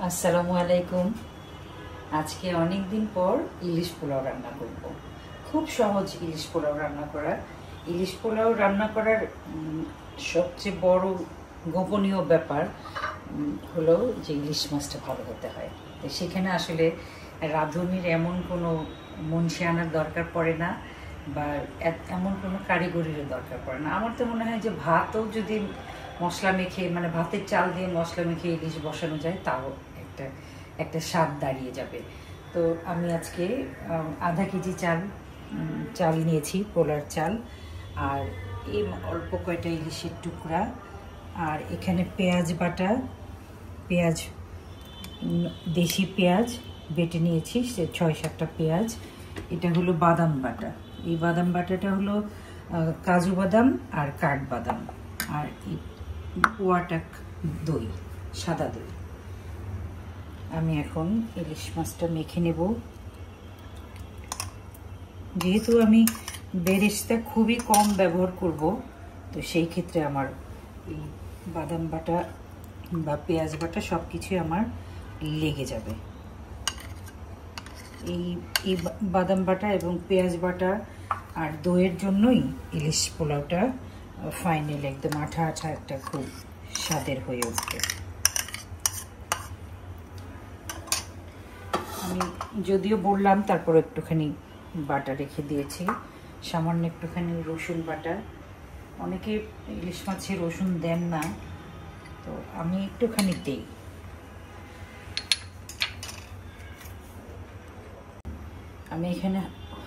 আসসালামু আলাইকুম। আজকে অনেক দিন পর ইলিশ পোলাও রান্না করব। খুব সহজ ইলিশ পোলাও রান্না করা। ইলিশ পোলাও রান্না করার সবচেয়ে বড় গোপনীয় ব্যাপার হলো যে ইলিশ মাছটা ভালো হতে হয়। তো সেখানে আসলে রাঁধুনির এমন কোনো মনসি আনার দরকার পড়ে না, বা এমন কোনো কারিগরিরও দরকার পড়ে না। আমার তো মনে হয় যে ভাতও যদি মশলা মেখে, মানে ভাতের চাল দিয়ে মশলা মেখে ইলিশ বসানো যায়, তাও একটা একটা স্বাদ দাঁড়িয়ে যাবে। তো আমি আজকে আধা কেজি চাল নিয়েছি, পোলার চাল। আর এই অল্প কয়টা ইলিশের টুকরা। আর এখানে পেঁয়াজ বাটা, পেঁয়াজ, দেশি পেঁয়াজ বেটে নিয়েছি, সে 6-7টা পেঁয়াজ। এটা হলো বাদাম বাটা। এই বাদাম বাটাটা হলো কাজু বাদাম আর কাঠবাদাম। আর এই পোয়াটা দই, সাদা দই। আমি এখন ইলিশ মাছটা মেখে নেব। যেহেতু আমি বেরেস্তা খুবই কম ব্যবহার করব, তো সেই ক্ষেত্রে আমার এই বাদাম বাটা বা পেঁয়াজ বাটা সব কিছুই আমার লেগে যাবে। এই বাদাম বাটা এবং পেঁয়াজ বাটা আর দইয়ের জন্যই ইলিশ পোলাওটা ফাইনাল একদম আঠা আঠা একটা খুব স্বাদের হয়ে উঠবে। আমি যদিও বললাম, তারপর একটুখানি বাটা রেখে দিয়েছি, সামান্য একটুখানি রসুন বাটা। অনেকে ইলিশ মাছে রসুন দেন না, তো আমি একটুখানি দিই। আমি এখানে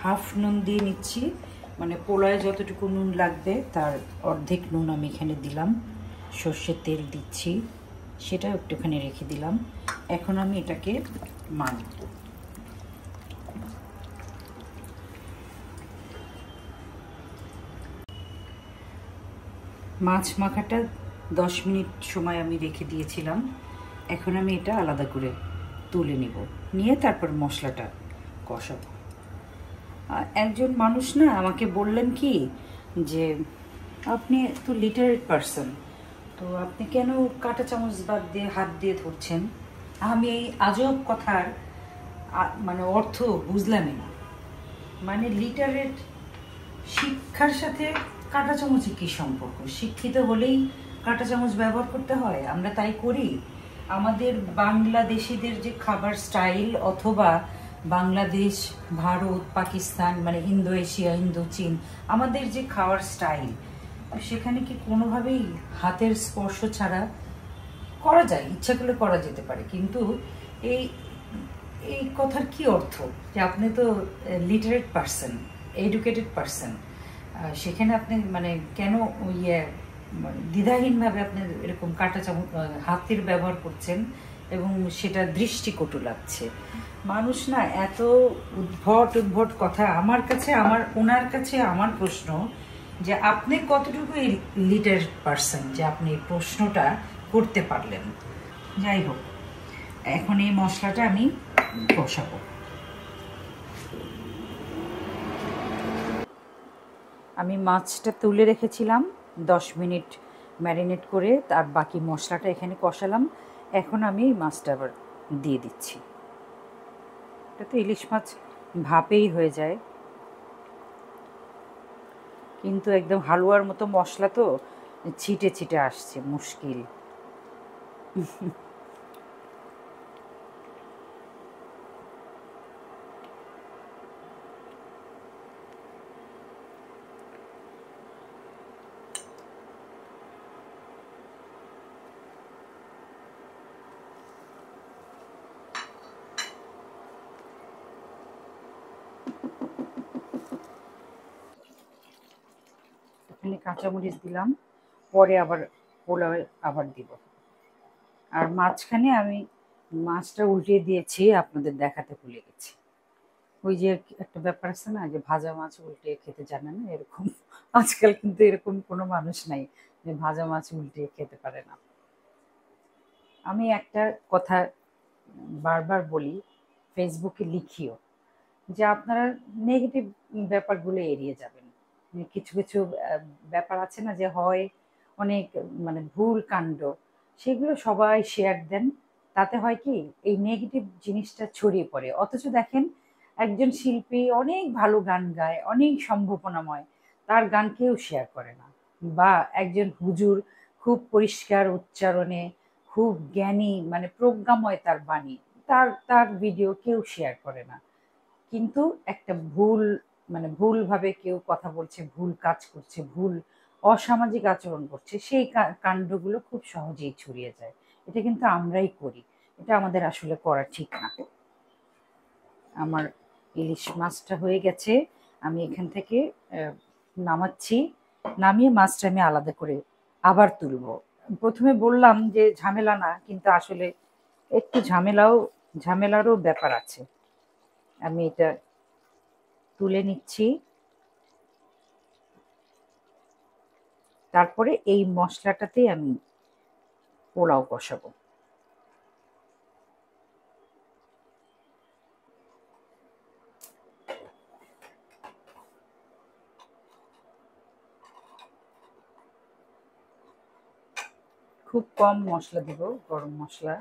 হাফ নুন দিয়ে নিচ্ছি, মানে পোলায় যতটুকু নুন লাগবে তার অর্ধেক নুন আমি এখানে দিলাম। সর্ষের তেল দিচ্ছি, সেটা একটুখানি রেখে দিলাম। এখন আমি এটাকে মাখব। মাছ মাখাটা 10 মিনিট সময় আমি রেখে দিয়েছিলাম। এখন আমি এটা আলাদা করে তুলে নিয়ে তারপর মশলাটা কষাবো। একজন মানুষ না আমাকে বললেন কি, যে আপনি তো লিটারেট পারসন, তো আপনি কেন কাঁটা চামচ বাদ দিয়ে হাত দিয়ে ধরছেন? আমি এই আজব কথার মানে অর্থ বুঝলামই না। মানে লিটারেট শিক্ষার সাথে কাঁটা চামচে কি সম্পর্ক? শিক্ষিত হলেই কাঁটা চামচ ব্যবহার করতে হয়, আমরা তাই করি। আমাদের বাংলাদেশিদের যে খাবার স্টাইল, অথবা বাংলাদেশ, ভারত, পাকিস্তান, মানে ইন্দো এশিয়া, ইন্দো চীন, আমাদের যে খাওয়ার স্টাইল, সেখানে কি কোনোভাবেই হাতের স্পর্শ ছাড়া করা যায়? ইচ্ছা করলে করা যেতে পারে, কিন্তু এই এই কথার কি অর্থ? যে আপনি তো লিটারেট পারসন, এডুকেটেড পারসন, সেখানে আপনি মানে কেন ইয়ে দ্বিধাহীনভাবে আপনি এরকম কাঁটা চামচ হাতের ব্যবহার করছেন, এবং সেটা দৃষ্টিকটু লাগছে। মানুষ না এত উদ্ভট কথা। ওনার কাছে আমার প্রশ্ন, যে আপনি কতটুকু লিটারেট পারসন যে আপনি প্রশ্নটা করতে পারলেন। যাই হোক, এখন এই মশলাটা আমি কষাবো। আমি মাছটা তুলে রেখেছিলাম 10 মিনিট ম্যারিনেট করে, তার বাকি মশলাটা এখানে কষালাম। এখন আমি এই মাছটা আবার দিয়ে দিচ্ছি। এটা তো ইলিশ মাছ ভাপেই হয়ে যায়, কিন্তু একদম হালুয়ার মতো মশলা তো ছিটে ছিটে আসছে, মুশকিল। এখানে কাঁচামরিচ দিলাম, পরে আবার পোলাও আবার দিব। আর মাঝখানে আমি মাছটা উল্টিয়ে দিয়েছি, আপনাদের দেখাতে ভুলে গেছি। ওই যে একটা ব্যাপার আছে না, যে ভাজা মাছ উল্টিয়ে খেতে জানে না, এরকম আজকাল কিন্তু এরকম কোনো মানুষ নাই যে ভাজা মাছ উল্টিয়ে খেতে পারে না। আমি একটা কথা বারবার বলি, ফেসবুকে লিখিও, যে আপনারা নেগেটিভ ব্যাপারগুলো এড়িয়ে যাবেন। কিছু কিছু ব্যাপার আছে না, যে হয় অনেক মানে ভুল কাণ্ড, সেগুলো সবাই শেয়ার দেন, তাতে হয় কি, এই নেগেটিভ জিনিসটা ছড়িয়ে পড়ে। অথচ দেখেন, একজন শিল্পী অনেক ভালো গান গায়, অনেক সম্ভাবনাময়, তার গান কেউ শেয়ার করে না। বা একজন হুজুর খুব পরিষ্কার উচ্চারণে, খুব জ্ঞানী, মানে প্রজ্ঞাময় তার বাণী, তার তার ভিডিও কেউ শেয়ার করে না। কিন্তু একটা ভুল, মানে ভুলভাবে কেউ কথা বলছে, ভুল কাজ করছে, ভুল অসামাজিক আচরণ করছে, সেই কাণ্ডগুলো খুব সহজেই ছড়িয়ে যায়। এটা কিন্তু আমরাই করি, এটা আমাদের আসলে করা ঠিক না। আমার ইলিশ মাছটা হয়ে গেছে, আমি এখান থেকে নামাচ্ছি। নামিয়ে মাছটা আমি আলাদা করে আবার তুলবো। প্রথমে বললাম যে ঝামেলা না, কিন্তু আসলে একটু ঝামেলারও ব্যাপার আছে। আমি এটা তুলে নিচ্ছি। তারপরে এই মশলাটাতেই আমি পোলাও কষাবো। খুব কম মশলা দিব, গরম মশলা।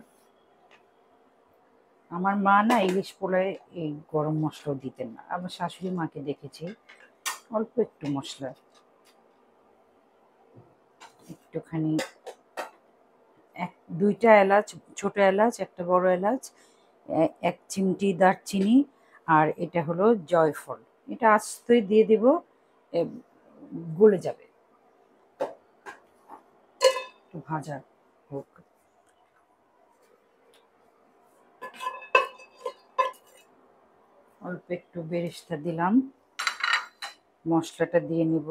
আমার মা না ইলিশ পোলায় এই গরম মশলাও দিতেন না, আমার শাশুড়ি মাকে দেখেছি অল্প একটু মশলা, একটুখানি, দুইটা এলাচ, ছোট এলাচ, একটা বড় এলাচ, এক চিমটি দারচিনি, আর এটা হলো জয়ফল। এটা আস্তই দিয়ে দেব, গলে যাবে, একটু ভাজা হোক। অল্প একটু বেরেস্তা দিলাম, মশলাটা দিয়ে নিব।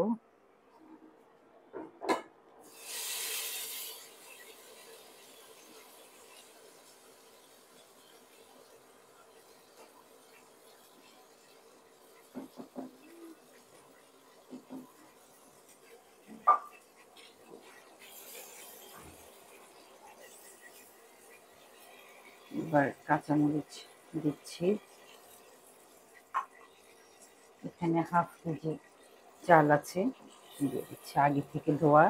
এবার কাঁচামরিচ দিচ্ছি। এখানে হাফ কেজি চাল আছে, দিয়ে দিচ্ছি আগে থেকে ধোয়া।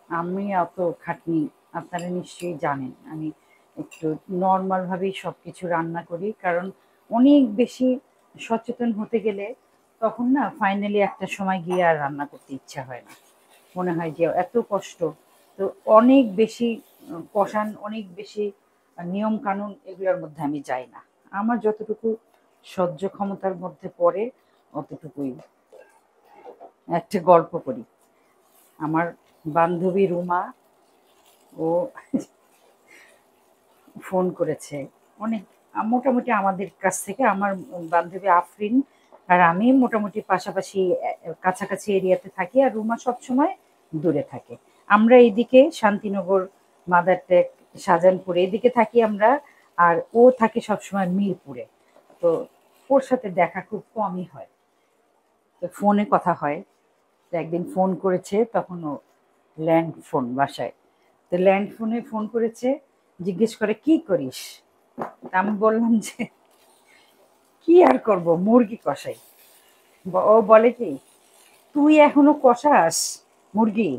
আমি অত খাটনি, আপনারা নিশ্চয়ই জানেন, আমি একটু নর্মালভাবেই সব কিছু রান্না করি, কারণ অনেক বেশি সচেতন হতে গেলে তখন না ফাইনালি একটা সময় গিয়ে আর রান্না করতে ইচ্ছা হয় না, মনে হয় যে এত কষ্ট। তো অনেক বেশি কষান, অনেক বেশি নিয়ম কানুন, এগুলোর মধ্যে আমি যাই না। আমার যতটুকু সহ্য ক্ষমতার মধ্যে পড়ে অতটুকুই। একটা গল্প করি। আমার বান্ধবী রুমা, ও ফোন করেছে অনেক, মোটামুটি আমাদের কাছ থেকে, আমার বান্ধবী আফরিন আর আমি মোটামুটি পাশাপাশি কাছাকাছি এরিয়াতে থাকি, আর রুমা সবসময় দূরে থাকে। আমরা এইদিকে শান্তিনগর, মাদার টেক, শাহজাহানপুর এদিকে থাকি আমরা, আর ও থাকে সবসময় মিরপুরে। তো ওর সাথে দেখা খুব কমই হয়, তো ফোনে কথা হয়। তো একদিন ফোন করেছে, তখন ও ল্যান্ড ফোন বাসায়, তো ল্যান্ড ফোনে ফোন করেছে, জিজ্ঞেস করে কি করিস। তা আমি বললাম যে কি আর করব, মুরগি কষাই। ও বলে কি, তুই এখনো কষাস মুরগি?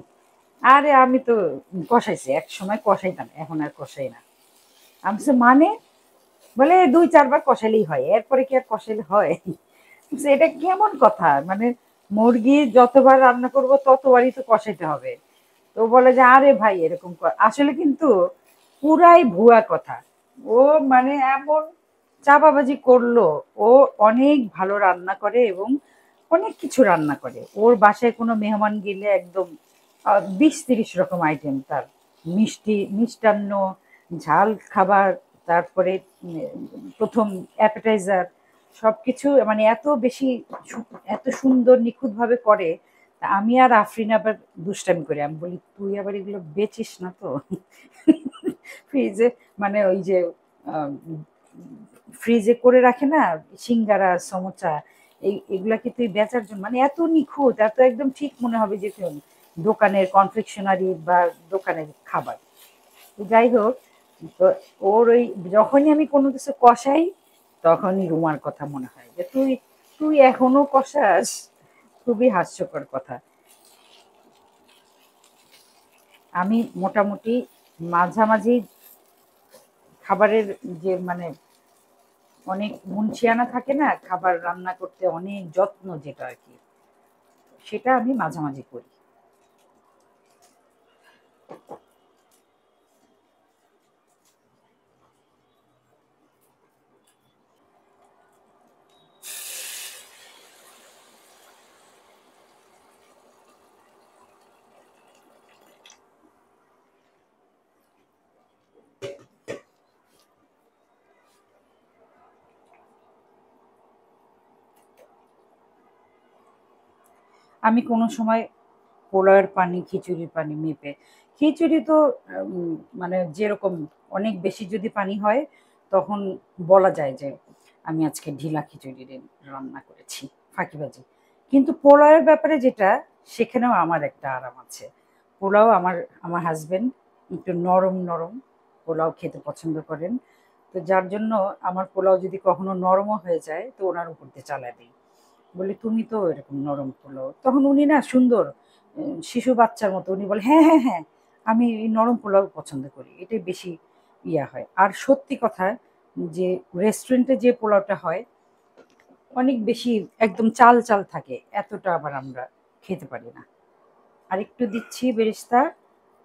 আরে আমি তো কষাইছি, এক সময় কষাইতাম, এখন আর কষাই না। আমি বলছি, মানে? বলে 2-4 বার কষাইলেই হয়, এরপরে কি আর কষাইলে হয়? বলছি, এটা কেমন কথা, মানে মুরগি যতবার রান্না করব ততবারই তো কষাইতে হবে। তো বলে যে আরে ভাই এরকম আসলে কিন্তু পুরাই ভুয়া কথা। ও মানে এমন চাপাবাজি করলো। ও অনেক ভালো রান্না করে এবং অনেক কিছু রান্না করে। ওর বাসায় কোনো মেহমান গেলে একদম 20-30 রকম আইটেম তার, মিষ্টি, মিষ্টান্ন, ঝাল খাবার, তারপরে প্রথম অ্যাপেটাইজার, সবকিছু মানে এত বেশি এত সুন্দর নিখুঁতভাবে করে। তা আমি আর আফরিন আবার দুষ্টামি করি, আমি বলি তুই আবার এগুলো বেচিস না তো? ফ্রিজে, মানে ওই যে ফ্রিজে করে রাখে না সিঙ্গারা, সমোসা, এগুলা কি তুই বেচার জন্য, মানে এত নিখুঁত, এত একদম ঠিক মনে হবে যে দোকানের কনফেকশনারি বা দোকানের খাবার। তো যাই হোক, তো ওর ওই যখনই আমি কোনো কিছু কষাই তখনই রুমার কথা মনে হয় যে তুই তুই এখনো কষাস। খুবই হাস্যকর কথা। আমি মোটামুটি মাঝামাঝি খাবারের যে মানে অনেক মুনশিয়ানা থাকে না, খাবার রান্না করতে অনেক যত্ন যেটা আর কি, সেটা আমি মাঝামাঝি করি। আমি কোনো সময় পোলাওয়ের পানি, খিচুড়ির পানি মেপে, খিচুড়ি তো মানে যেরকম অনেক বেশি যদি পানি হয় তখন বলা যায় যে আমি আজকে ঢিলা খিচুড়ি রান্না করেছি, ফাঁকিবাজি। কিন্তু পোলাওয়ের ব্যাপারে যেটা, সেখানেও আমার একটা আরাম আছে। পোলাও আমার আমার হাজবেন্ড একটু নরম নরম পোলাও খেতে পছন্দ করেন। তো যার জন্য আমার পোলাও যদি কখনো নরমও হয়ে যায় তো ওনার উপর দিয়ে চালায় দিই, বলি তুমি তো এরকম নরম পোলাও, তখন উনি না সুন্দর শিশু বাচ্চার মতো উনি বলে হ্যাঁ হ্যাঁ হ্যাঁ, আমি এই নরম পোলাও পছন্দ করি, এটাই বেশি ইয়া হয়। আর সত্যি কথা, যে রেস্টুরেন্টে যে পোলাওটা হয় অনেক বেশি একদম চাল চাল থাকে, এতটা আবার আমরা খেতে পারি না। আর একটু দিচ্ছি বেরেস্তা,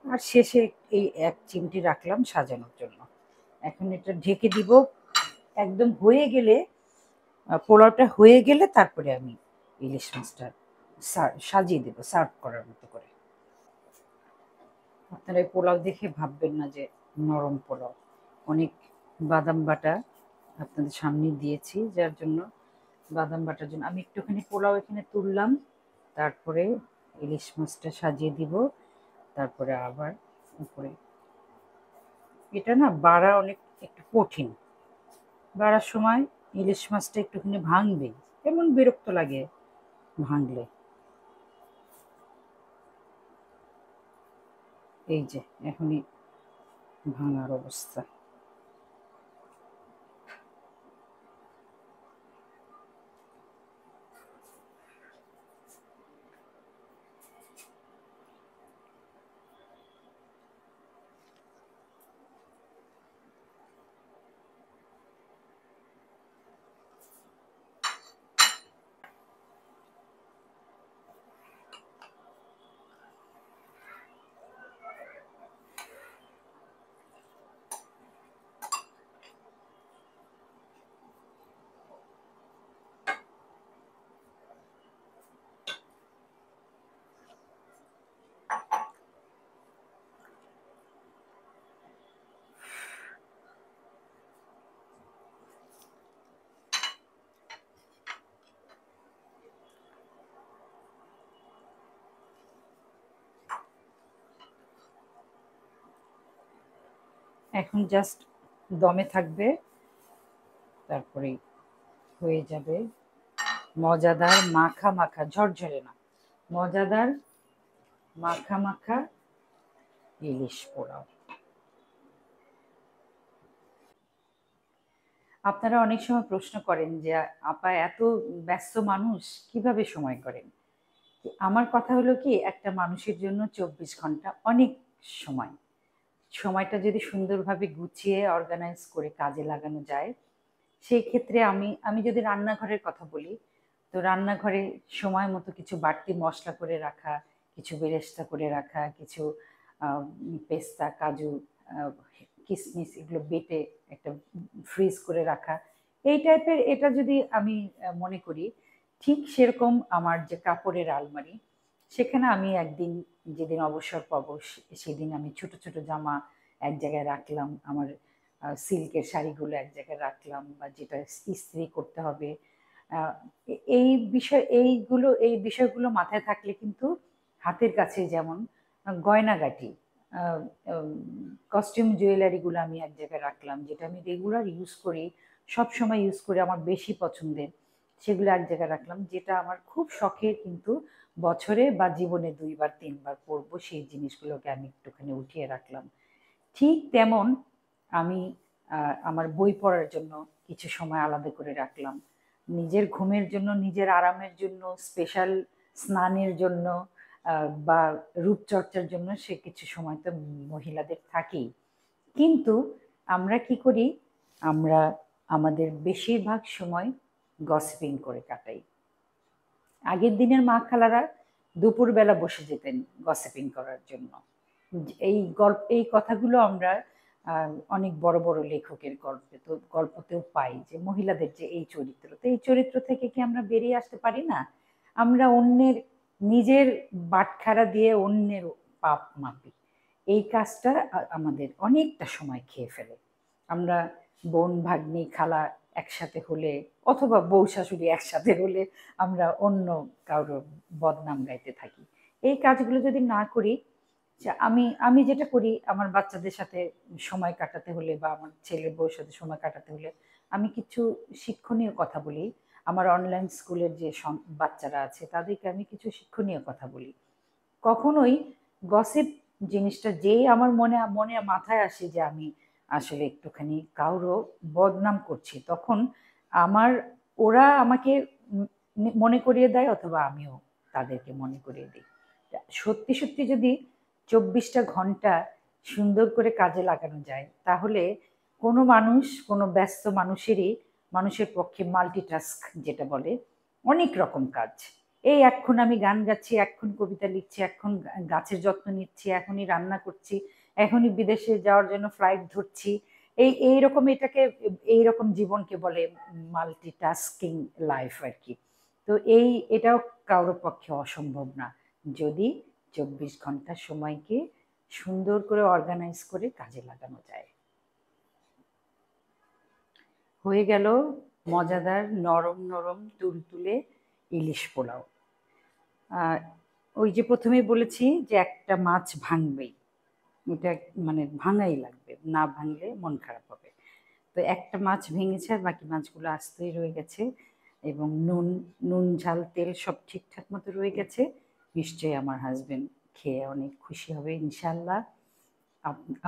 আর শেষে এই এক চিমটি রাখলাম সাজানোর জন্য। এখন এটা ঢেকে দিব, একদম হয়ে গেলে পোলাওটা হয়ে গেলে তারপরে আমি ইলিশ মাছটা সাজিয়ে দেবো সার্ভ করার মতো করে। আপনারা এই পোলাও দেখে ভাববেন না যে নরম পোলাও, অনেক বাদাম বাটা আপনাদের সামনে দিয়েছি, যার জন্য বাদাম বাটার জন্য আমি একটুখানি পোলাও এখানে তুললাম, তারপরে ইলিশ মাছটা সাজিয়ে দিব, তারপরে আবার উপরে। এটা না বাড়া অনেক একটু কঠিন, বাড়ার সময় ইলিশ মাছটা একটুখানি ভাঙবে, এমন বিরক্ত লাগে ভাঙলে। এই যে এখনই ভাঙার অবস্থা। এখন জাস্ট দমে থাকবে, তারপরে হয়ে যাবে মজাদার মাখা মাখা, ঝরঝরে না, মজাদার মাখা মাখা ইলিশ পোলাও। আপনারা অনেক সময় প্রশ্ন করেন যে আপা এত ব্যস্ত মানুষ কিভাবে সময় করেন। আমার কথা হলো কি, একটা মানুষের জন্য 24 ঘন্টা অনেক সময়। সময়টা যদি সুন্দরভাবে গুছিয়ে অর্গানাইজ করে কাজে লাগানো যায়, সেই ক্ষেত্রে আমি যদি রান্নাঘরের কথা বলি, তো রান্নাঘরে সময় মতো কিছু বাড়তি মশলা করে রাখা, কিছু বেরেস্তা করে রাখা, কিছু পেস্তা কাজু আহ, কিশমিশ এগুলো বেটে একটা ফ্রিজ করে রাখা, এই টাইপের। এটা যদি আমি মনে করি, ঠিক সেরকম আমার যে কাপড়ের আলমারি, সেখানে আমি একদিন যেদিন অবসর পাবো সেদিন আমি ছোট ছোট জামা এক জায়গায় রাখলাম, আমার সিল্কের শাড়িগুলো এক জায়গায় রাখলাম, বা যেটা ইস্ত্রি করতে হবে। আহ, এই এই বিষয়গুলো মাথায় থাকলে কিন্তু হাতের কাছে যেমন গয়নাগাটি, কস্টিউম জুয়েলারিগুলো আমি এক জায়গায় রাখলাম, যেটা আমি রেগুলার ইউজ করি, সব সময় ইউজ করি, আমার বেশি পছন্দের, সেগুলো এক জায়গায় রাখলাম। যেটা আমার খুব শখের, কিন্তু বছরে বা জীবনে 2 বার 3 বার পরবো, সেই জিনিসগুলোকে আমি একটুখানি উঠিয়ে রাখলাম। ঠিক তেমন আমি আমার বই পড়ার জন্য কিছু সময় আলাদা করে রাখলাম, নিজের ঘুমের জন্য, নিজের আরামের জন্য, স্পেশাল স্নানের জন্য, বা রূপচর্চার জন্য সে কিছু সময় তো মহিলাদের থাকেই। কিন্তু আমরা কি করি? আমরা আমাদের বেশিরভাগ সময় গসিপিং করে কাটাই। আগের দিনের মা খালারা দুপুরবেলা বসে যেতেন গসিপিং করার জন্য। এই কথাগুলো আমরা অনেক বড় বড় লেখকের গল্পতেও পাই, যে মহিলাদের যে এই চরিত্র, তো এই চরিত্র থেকে কি আমরা বেরিয়ে আসতে পারি না? আমরা নিজের বাটখারা দিয়ে অন্যের পাপ মাপি। এই কাজটা আমাদের অনেকটা সময় খেয়ে ফেলে। আমরা বোন ভাগ্নি খালা একসাথে হলে, অথবা বউ শাশুড়ি একসাথে হলে আমরা অন্য কারোর বদনাম গাইতে থাকি। এই কাজগুলো যদি না করি, আমি আমি যেটা করি, আমার বাচ্চাদের সাথে সময় কাটাতে হলে বা আমার ছেলের বউর সাথে সময় কাটাতে হলে আমি কিছু শিক্ষণীয় কথা বলি। আমার অনলাইন স্কুলের যে বাচ্চারা আছে তাদেরকে আমি কিছু শিক্ষণীয় কথা বলি। কখনোই গসিপ জিনিসটা যেই আমার মনে মনে মাথায় আসে যে আমি আসলে একটুখানি কারো বদনাম করছি, তখন আমার ওরা আমাকে মনে করিয়ে দেয়, অথবা আমিও তাদেরকে মনে করিয়ে দিই। সত্যি সত্যি যদি 24টা ঘন্টা সুন্দর করে কাজে লাগানো যায়, তাহলে কোনো ব্যস্ত মানুষের পক্ষে মাল্টিটাস্ক যেটা বলে, অনেক রকম কাজ। এখন আমি গান গাচ্ছি, এখন কবিতা লিখছি, এখন গাছের যত্ন নিচ্ছি, এখনই রান্না করছি, এখনই বিদেশে যাওয়ার জন্য ফ্লাইট ধরছি। এইরকম জীবনকে বলে মাল্টিটাস্কিং লাইফ আর কি। তো এটাও কারোর পক্ষে অসম্ভব না, যদি 24 ঘন্টা সময়কে সুন্দর করে অর্গানাইজ করে কাজে লাগানো যায়। হয়ে গেল মজাদার নরম নরম তুলতুলে ইলিশ পোলাও। ওই যে প্রথমেই বলেছি যে একটা মাছ ভাঙবেই, এটা মানে ভাঙাই লাগবে, না ভাঙলে মন খারাপ হবে। তো একটা মাছ ভেঙেছে, আর বাকি মাছগুলো আস্তেই রয়ে গেছে, এবং নুন ঝাল তেল সব ঠিকঠাক মতো রয়ে গেছে। নিশ্চয়ই আমার হাজবেন্ড খেয়ে অনেক খুশি হবে ইনশাল্লাহ।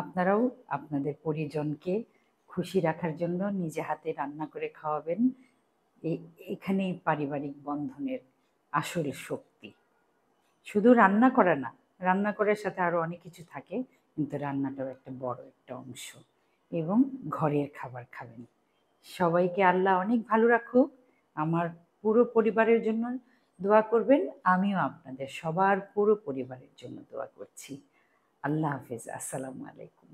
আপনারাও আপনাদের পরিজনকে খুশি রাখার জন্য নিজে হাতে রান্না করে খাওয়াবেন। এখানেই পারিবারিক বন্ধনের আসল শক্তি। শুধু রান্না করা না, রান্না করার সাথে আরো অনেক কিছু থাকে, কিন্তু রান্নাটাও একটা বড় একটা অংশ। এবং ঘরের খাবার খাবেন। সবাইকে আল্লাহ অনেক ভালো রাখুক। আমার পুরো পরিবারের জন্য দোয়া করবেন। আমিও আপনাদের সবার পুরো পরিবারের জন্য দোয়া করছি। আল্লাহ হাফেজ। আসসালামু আলাইকুম।